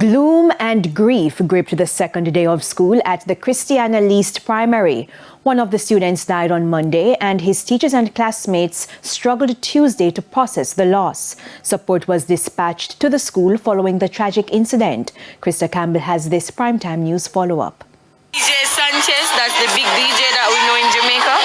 Gloom and grief gripped the second day of school at the Christiana Least Primary. One of the students died on Monday, and his teachers and classmates struggled Tuesday to process the loss. Support was dispatched to the school following the tragic incident. Krista Campbell has this primetime news follow-up. DJ Sanchez, that's the big DJ that we know in Jamaica.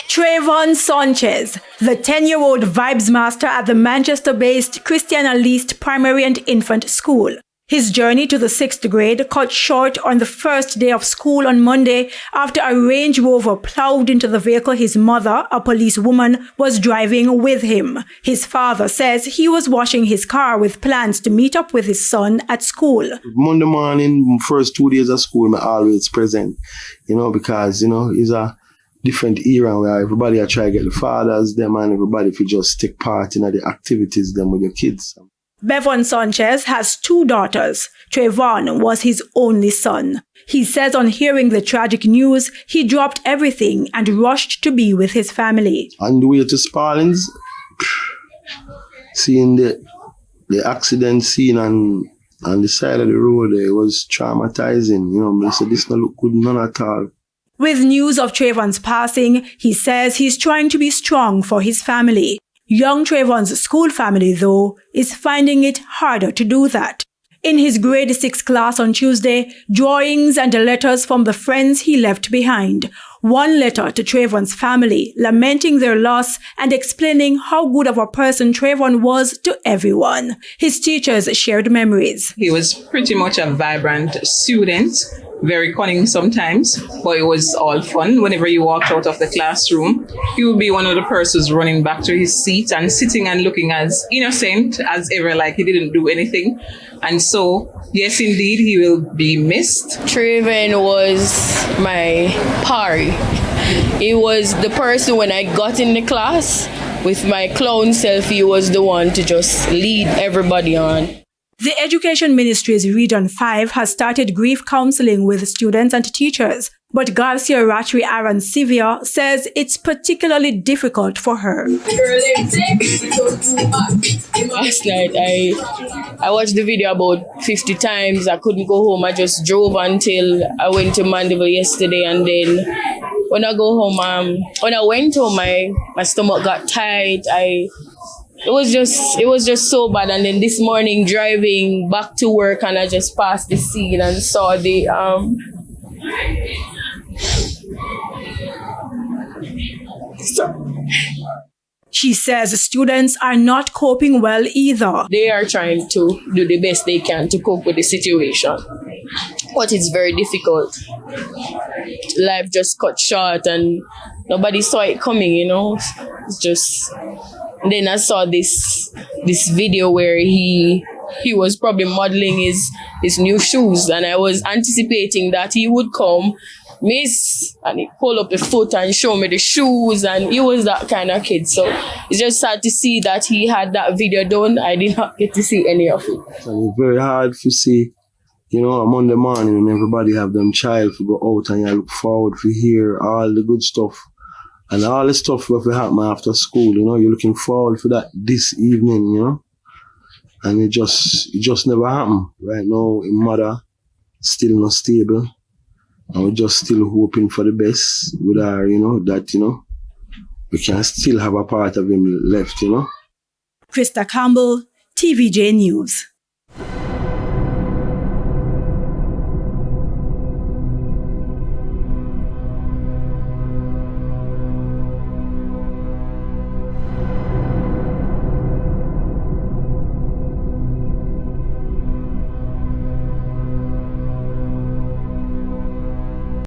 Trayvon Sanchez, the 10-year-old vibes master at the Manchester-based Christiana Least Primary and Infant School. His journey to the 6th grade cut short on the first day of school on Monday after a Range Rover plowed into the vehicle his mother, a policewoman, was driving with him. His father says he was washing his car with plans to meet up with his son at school. Monday morning, first 2 days of school, I'm always present, because, it's a different era where everybody are trying to get the fathers, them, and everybody if you just take part in the activities them with your kids. Bevon Sanchez has 2 daughters. Trayvon was his only son. He says on hearing the tragic news, he dropped everything and rushed to be with his family. On the way to Sparlings, seeing the accident scene on the side of the road, it was traumatizing. I said, this don't look good, none at all. With news of Trayvon's passing, he says he's trying to be strong for his family. Young Trayvon's school family, though, is finding it harder to do that. In his grade 6 class on Tuesday, drawings and letters from the friends he left behind. One letter to Trayvon's family, lamenting their loss and explaining how good of a person Trayvon was to everyone. His teachers shared memories. He was pretty much a vibrant student, very cunning sometimes, but it was all fun. Whenever he walked out of the classroom, he would be one of the persons running back to his seat and sitting and looking as innocent as ever, like he didn't do anything. And so, yes, indeed, he will be missed. Trayvon was my pari. He was the person when I got in the class with my clown self, he was the one to just lead everybody on. The Education Ministry's Region 5 has started grief counseling with students and teachers, but Garcia Ratri Aaron Sivia says it's particularly difficult for her. Last night, I watched the video about 50 times. I couldn't go home. I just drove until I went to Mandeville yesterday, and then when I go home, when I went home, my stomach got tight. It was just so bad. And then this morning, driving back to work, and I just passed the scene and saw the She says students are not coping well either. They are trying to do the best they can to cope with the situation, but it's very difficult. Life just cut short and nobody saw it coming, It's just... And then I saw this video where he was probably modeling his new shoes, and I was anticipating that he would come, miss, and he pull up the foot and show me the shoes, and he was that kind of kid. So it's just sad to see that he had that video done. I did not get to see any of it. And it's very hard to see, a Monday morning and everybody have them child to go out, and you look forward to hear all the good stuff. And all the stuff that will happen after school, you're looking forward for that this evening, And it just never happened. Right now, his mother still not stable. And we're just still hoping for the best with her, that, we can still have a part of him left, Krista Campbell, TVJ News.